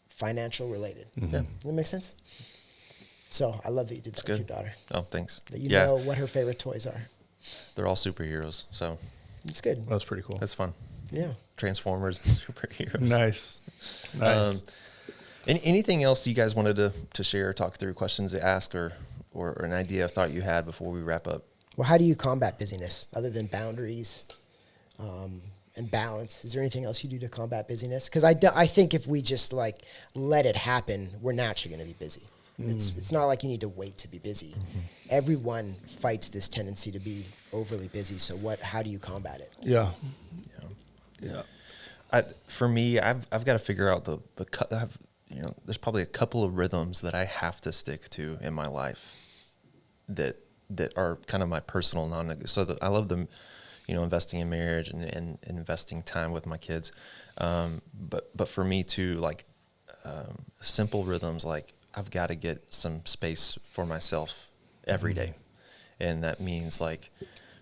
financial related. Does that make sense? So I love that you did that with your daughter. Oh, thanks. That you know what her favorite toys are. They're all superheroes, so it's good. that's pretty cool. That's fun. Yeah. Transformers and superheroes. Nice. Anything else you guys wanted to share, talk through, questions to ask, or an idea, thought you had before we wrap up? Well, how do you combat busyness other than boundaries and balance? Is there anything else you do to combat busyness? Because I think if we just like let it happen, we're naturally going to be busy. It's not like you need to wait to be busy. Everyone fights this tendency to be overly busy. So how do you combat it? Yeah. For me, I've got to figure out there's probably a couple of rhythms that I have to stick to in my life that are kind of my personal so I love them, you know, investing in marriage and investing time with my kids. But for me too, like simple rhythms, like I've got to get some space for myself every day. And that means, like,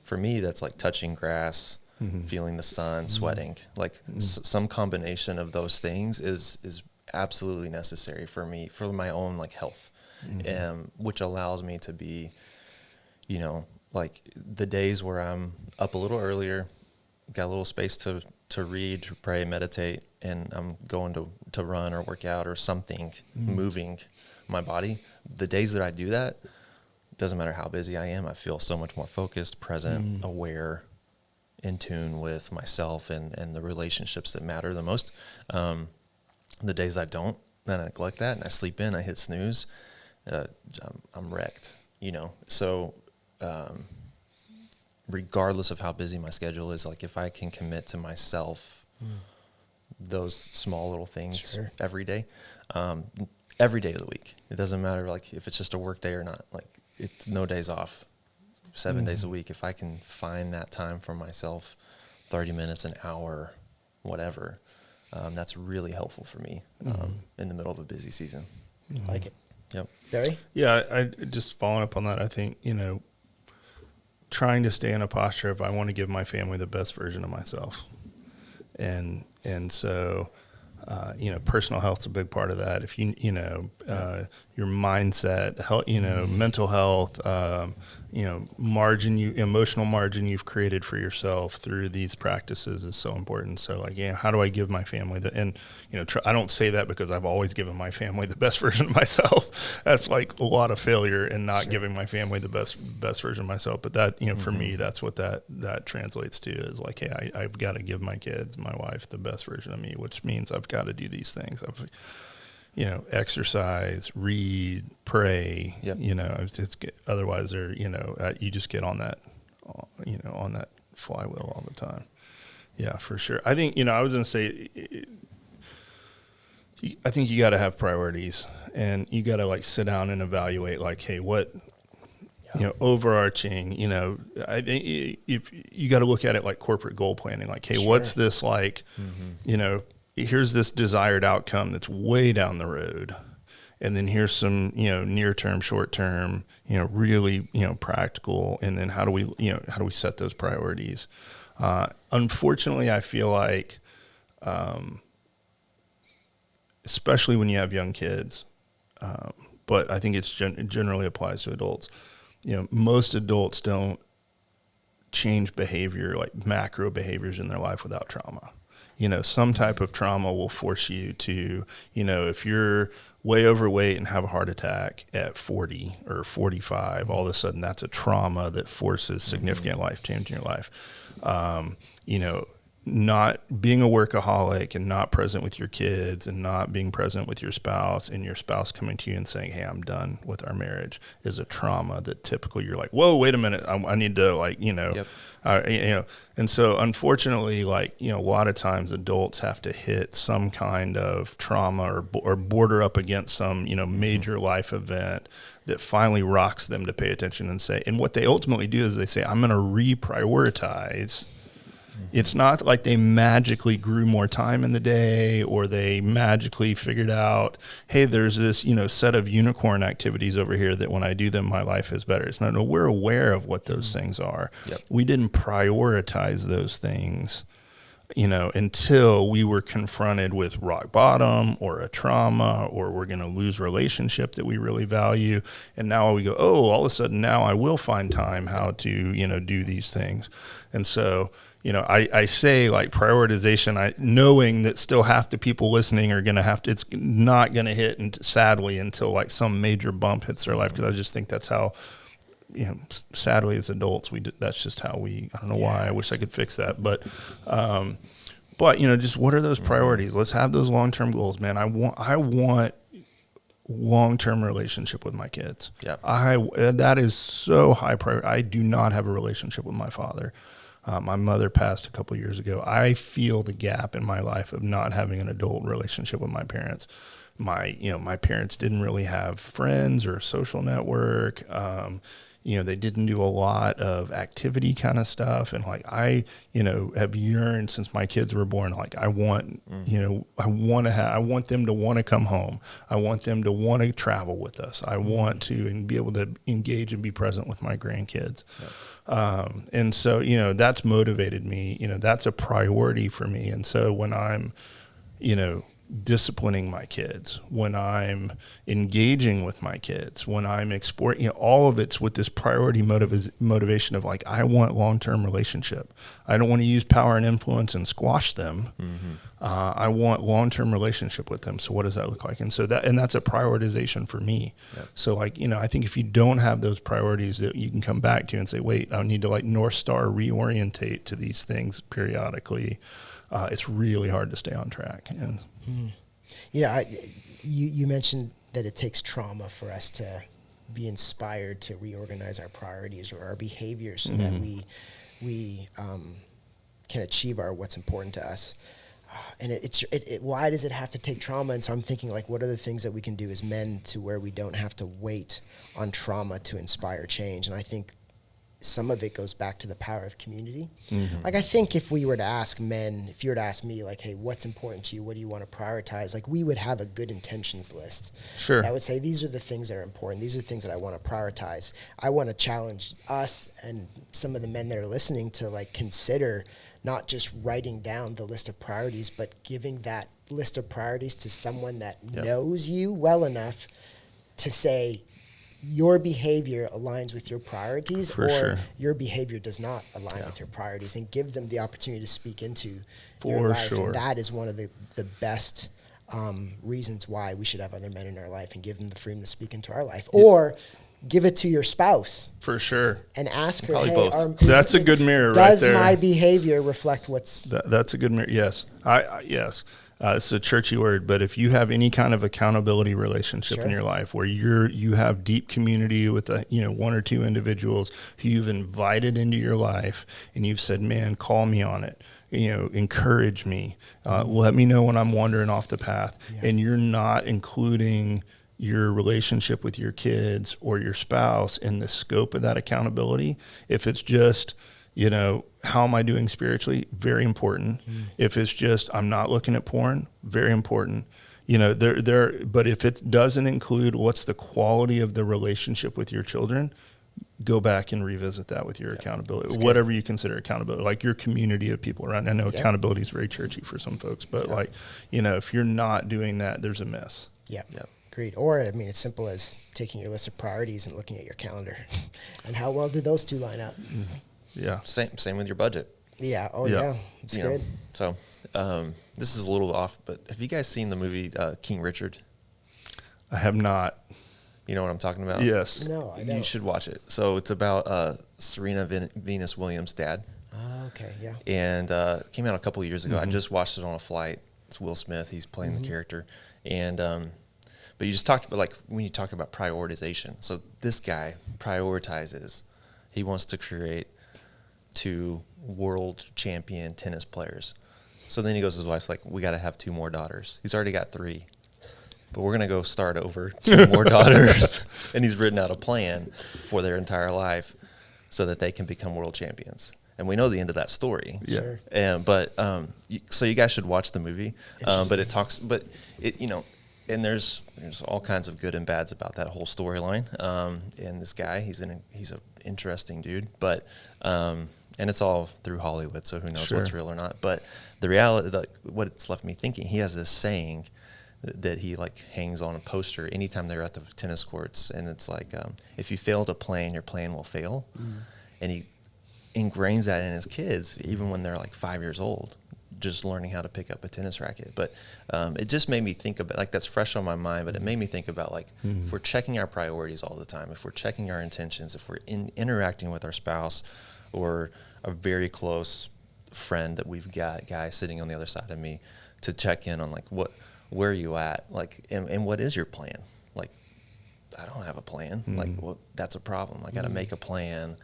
for me, that's like touching grass, feeling the sun, sweating. Like some combination of those things is absolutely necessary for me, for my own like health, which allows me to be, you know, like the days where I'm up a little earlier, got a little space to read, to pray, meditate, and I'm going to run or work out or something, moving my body. The days that I do that, doesn't matter how busy I am, I feel so much more focused, present, aware, in tune with myself and the relationships that matter the most. The days I don't, then I neglect that and I sleep in, I hit snooze, I'm wrecked, you know. So regardless of how busy my schedule is, like if I can commit to myself those small little things every day of the week, it doesn't matter like if it's just a work day or not, like it's no days off, 7 days a week. If I can find that time for myself, 30 minutes, an hour, whatever, that's really helpful for me in the middle of a busy season. Like it. Yep. Barry? Yeah, I just following up on that, I think, you know, trying to stay in a posture of I want to give my family the best version of myself. And so, you know, personal health's a big part of that. If your mindset, health, you know, mental health, you know, emotional margin you've created for yourself through these practices is so important. So like, yeah, how do I give my family and, you know, I don't say that because I've always given my family the best version of myself. That's like a lot of failure in not giving my family the best version of myself. But that, you know, for me, that's what that translates to is like, hey, I've got to give my kids, my wife, the best version of me, which means I've got to do these things. You know, exercise, read, pray, you know, otherwise they're, you know, you just get on that, you know, on that flywheel all the time. Yeah, for sure. I think, you know, I was going to say I think you got to have priorities, and you got to like sit down and evaluate like, hey, what, overarching, I think if you got to look at it like corporate goal planning, like, hey, what's this like, here's this desired outcome that's way down the road. And then here's some, near term, short term, really, practical. And then how do we set those priorities? Unfortunately, I feel like, especially when you have young kids, but I think it generally applies to adults. Most adults don't change behavior, like macro behaviors in their life without trauma. Some type of trauma will force you to, if you're way overweight and have a heart attack at 40 or 45, all of a sudden that's a trauma that forces significant life change in your life. Not being a workaholic and not present with your kids and not being present with your spouse, and your spouse coming to you and saying, hey, I'm done with our marriage, is a trauma that typically you're like, whoa, wait a minute. I need to and so unfortunately, a lot of times adults have to hit some kind of trauma or border up against some, major life event that finally rocks them to pay attention and say, and what they ultimately do is they say, I'm going to reprioritize. It's not like they magically grew more time in the day, or they magically figured out, hey, there's this, set of unicorn activities over here that when I do them, my life is better. It's not, no, we're aware of what those things are. Yep. We didn't prioritize those things, until we were confronted with rock bottom or a trauma, or we're going to lose relationship that we really value. And now we go, oh, all of a sudden now I will find time how to, do these things. And so, I say like prioritization, knowing that still half the people listening are going to have to, it's not going to hit, sadly, until like some major bump hits their life. Because I just think that's how, sadly as adults, that's just how I don't know why, I wish I could fix that. But just what are those priorities? Let's have those long-term goals, man. I want long-term relationship with my kids. Yeah. That is so high priority. I do not have a relationship with my father. My mother passed a couple of years ago. I feel the gap in my life of not having an adult relationship with my parents. My parents didn't really have friends or a social network. They didn't do a lot of activity kind of stuff. And like, I have yearned since my kids were born. Like, I want them to want to come home. I want them to want to travel with us. I want to and be able to engage and be present with my grandkids. Yep. And so, that's motivated me, that's a priority for me. And so when I'm, disciplining my kids, when I'm engaging with my kids, when I'm exploring, all of it's with this priority motivation of like, I want long-term relationship. I don't want to use power and influence and squash them. Mm-hmm. I want long-term relationship with them. So what does that look like? And so that's a prioritization for me. Yep. So like, I think if you don't have those priorities that you can come back to and say, wait, I need to like North Star reorientate to these things periodically. It's really hard to stay on track. And you mentioned that it takes trauma for us to be inspired to reorganize our priorities or our behaviors so that we can achieve what's important to us. And why does it have to take trauma? And so I'm thinking, like, what are the things that we can do as men to where we don't have to wait on trauma to inspire change? And I think some of it goes back to the power of community. Mm-hmm. Like, I think if you were to ask me, like, hey, what's important to you? What do you want to prioritize? Like, we would have a good intentions list. Sure. That would say, these are the things that are important. These are the things that I want to prioritize. I want to challenge us and some of the men that are listening to, like, consider not just writing down the list of priorities, but giving that list of priorities to someone that knows you well enough to say, your behavior aligns with your priorities, your behavior does not align with your priorities, and give them the opportunity to speak into your life. And that is one of the best reasons why we should have other men in our life and give them the freedom to speak into our life. Yeah. Or give it to your spouse. For sure. And ask her, probably both. That's a good mirror right there. Does my behavior reflect what's... That's a good mirror, yes. Yes. It's a churchy word, but if you have any kind of accountability relationship in your life where you have deep community with one or two individuals who you've invited into your life and you've said, man, call me on it. encourage me, let me know when I'm wandering off the path, and you're not including your relationship with your kids or your spouse in the scope of that accountability. If it's just, how am I doing spiritually? Very important. If it's just, I'm not looking at porn, very important. But if it doesn't include what's the quality of the relationship with your children, go back and revisit that with your accountability, whatever you consider accountability, like your community of people around. I know accountability is very churchy for some folks, but if you're not doing that, there's a miss. Yeah. Agreed. Or, it's simple as taking your list of priorities and looking at your calendar. And how well did those two line up? Yeah. Same with your budget. Yeah. Oh, yeah. It's good. So this is a little off, but have you guys seen the movie King Richard? I have not. You know what I'm talking about? Yes. No, I don't. You should watch it. So it's about Serena Venus Williams' dad. Oh, okay, yeah. And it came out a couple of years ago. I just watched it on a flight. It's Will Smith. He's playing the character. And but you just talked about, like, when you talk about prioritization. So this guy prioritizes. He wants to create 2 world champion tennis players. So then he goes to his wife, like, we got to have 2 more daughters. He's already got 3. But we're going to go start over 2 more daughters. And he's written out a plan for their entire life so that they can become world champions. And we know the end of that story. Yeah. Sure. So you guys should watch the movie. And there's all kinds of good and bads about that whole storyline. And this guy, he's an interesting dude, but and it's all through Hollywood, so who knows what's real or not. But the reality, what it's left me thinking, he has this saying that he hangs on a poster anytime they're at the tennis courts, and it's like, if you fail to plan, your plan will fail. And he ingrains that in his kids even when they're 5 years old, just learning how to pick up a tennis racket. But it just made me think about, that's fresh on my mind, but it made me think about if we're checking our priorities all the time, if we're checking our intentions, if we're interacting with our spouse or a very close friend that we've got, guy sitting on the other side of me, to check in on where are you at? And what is your plan? I don't have a plan. That's a problem. I got to make a plan.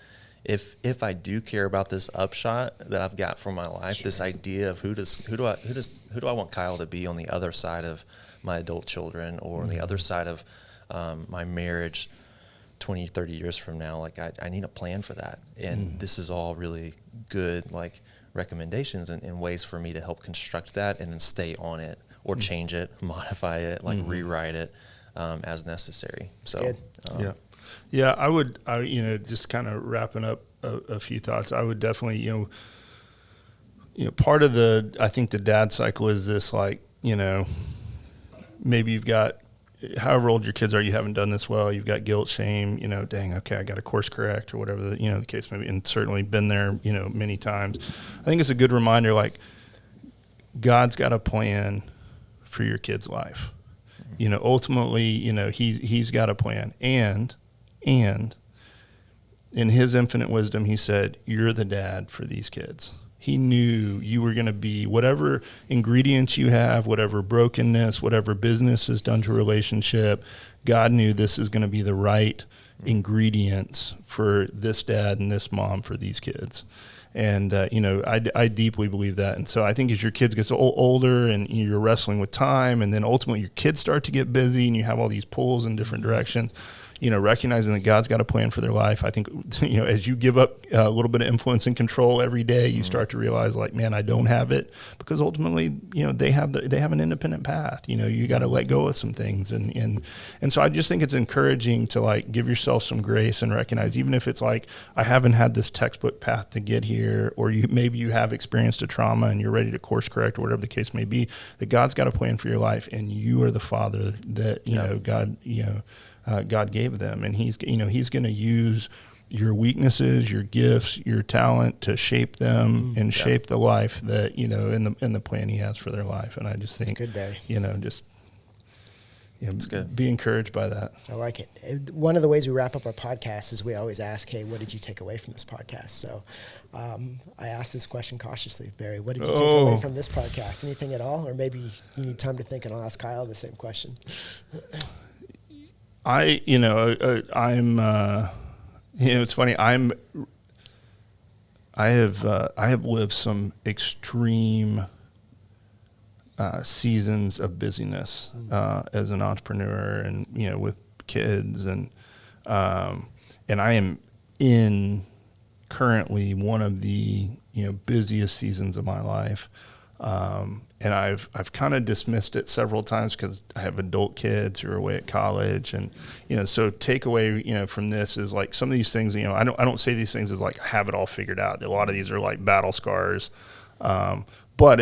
If I do care about this upshot that I've got for my life, this idea of who do I want Kyle to be on the other side of my adult children, or on the other side of my marriage 20, 30 years from now, I need a plan for that. And this is all really good, recommendations and ways for me to help construct that and then stay on it, or change it, modify it, rewrite it as necessary. So, I would, just kind of wrapping up a few thoughts. I would definitely, part of I think the dad cycle is this, maybe you've got, however old your kids are, you haven't done this well, you've got guilt, shame, dang, okay, I got to course correct, or whatever the case may be, and certainly been there, many times. I think it's a good reminder, God's got a plan for your kid's life. Ultimately, he's got a plan, and in his infinite wisdom, he said, you're the dad for these kids. He knew you were going to be whatever ingredients you have, whatever brokenness, whatever business has done to a relationship. God knew this is going to be the right ingredients for this dad and this mom for these kids. And, I deeply believe that. And so I think as your kids get older and you're wrestling with time, and then ultimately your kids start to get busy and you have all these pulls in different directions, recognizing that God's got a plan for their life. I think, as you give up a little bit of influence and control every day, you start to realize, man, I don't have it, because ultimately, they have an independent path. You got to let go of some things. And so I just think it's encouraging to give yourself some grace and recognize, even if it's I haven't had this textbook path to get here, or maybe you have experienced a trauma and you're ready to course correct, or whatever the case may be, that God's got a plan for your life, and you are the father that, God gave them, and he's going to use your weaknesses, your gifts, your talent to shape them and shape the life that, in the plan he has for their life. And I just think, good, Barry. It's good. Be encouraged by that. I like it. One of the ways we wrap up our podcast is we always ask, hey, what did you take away from this podcast? So I asked this question cautiously, Barry. What did you take away from this podcast? Anything at all? Or maybe you need time to think, and I'll ask Kyle the same question. It's funny. I have lived some extreme seasons of busyness as an entrepreneur, and with kids, and I am in currently one of the busiest seasons of my life, and I've kind of dismissed it several times because I have adult kids who are away at college, and so takeaway from this is like some of these things, I don't say these things as like I have it all figured out. A lot of these are like battle scars, but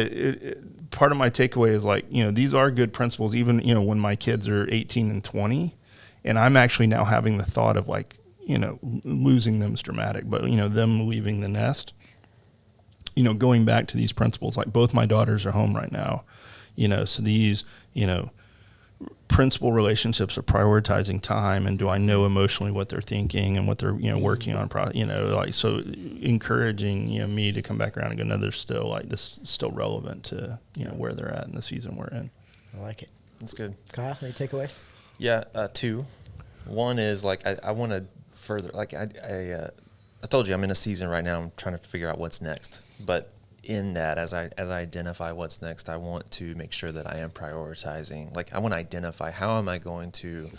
part of my takeaway is like these are good principles even when my kids are 18 and 20, and I'm actually now having the thought of like losing them is dramatic, but them leaving the nest, going back to these principles. Like both my daughters are home right now, so these principal relationships are prioritizing time, and do I know emotionally what they're thinking and what they're working on, like, so encouraging me to come back around and go, no, they're still like this is still relevant to where they're at in the season we're in. I like it. That's good. Kyle, any takeaways? Yeah, two. One is like I want to further, like I told you I'm in a season right now. I'm trying to figure out what's next, but in that, as I identify what's next, I want to make sure that I am prioritizing. Like I want to identify how am I going to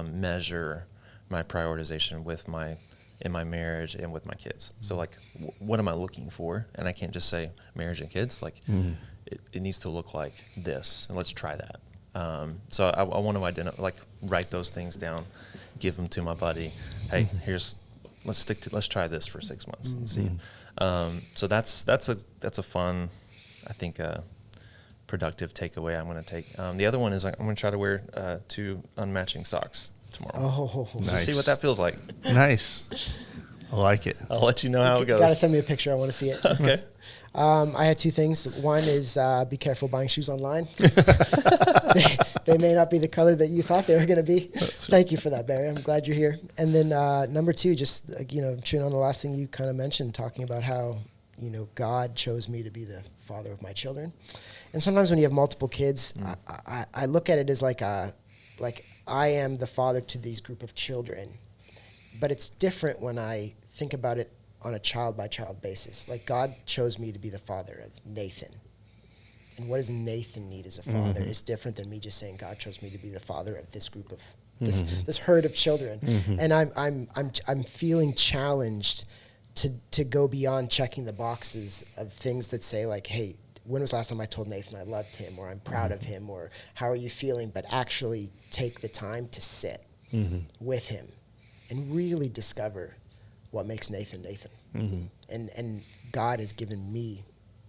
measure my prioritization in my marriage and with my kids. So like, what am I looking for? And I can't just say marriage and kids. Like it needs to look like this, and let's try that. So I want to identify, like write those things down, give them to my buddy. Hey, let's try this for 6 months and see. So that's a fun, I think, productive takeaway I'm going to take. The other one is I'm going to try to wear 2 unmatching socks tomorrow. Oh, nice. Just see what that feels like. Nice. I like it. I'll let you know how it goes. Got to send me a picture. I want to see it. Okay. I had 2 things. One is be careful buying shoes online. They may not be the color that you thought they were going to be. Thank you for that, Barry. I'm glad you're here. And then number 2, just chewing on the last thing you kind of mentioned, talking about how God chose me to be the father of my children. And sometimes when you have multiple kids, I look at it as like I am the father to these group of children, but it's different when I think about it on a child-by-child basis. Like God chose me to be the father of Nathan. And what does Nathan need as a father is different than me just saying God chose me to be the father of this group of this herd of children. And I'm feeling challenged to go beyond checking the boxes of things that say like, hey, when was the last time I told Nathan I loved him, or I'm proud of him, or how are you feeling? But actually take the time to sit with him and really discover what makes Nathan Nathan. And God has given me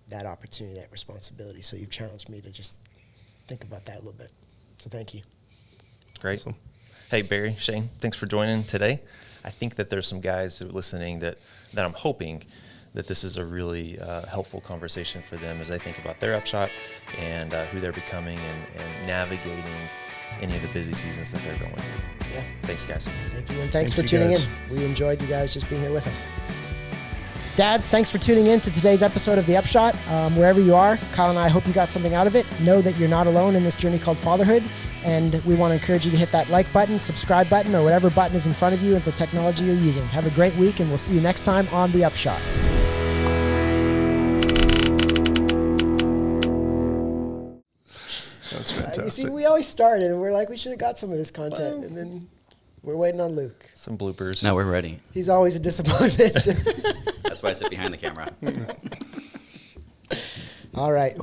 that opportunity, that responsibility. So you've challenged me to just think about that a little bit. So thank you. Great. Awesome. Hey, Barry, Shane, thanks for joining today. I think that there's some guys who are listening that I'm hoping that this is a really helpful conversation for them as they think about their Upshot and who they're becoming and navigating any of the busy seasons that they're going through. Yeah. Thanks, guys. Thank you, and thanks for tuning in. We enjoyed you guys just being here with us. Dads, thanks for tuning in to today's episode of The Upshot. Wherever you are, Kyle and I hope you got something out of it. Know that you're not alone in this journey called fatherhood, and we want to encourage you to hit that like button, subscribe button, or whatever button is in front of you with the technology you're using. Have a great week, and we'll see you next time on The Upshot. That's fantastic. You see, we always started, and we're like, we should have got some of this content, and then we're waiting on Luke. Some bloopers. No, we're ready. He's always a disappointment. That's why I sit behind the camera. All right.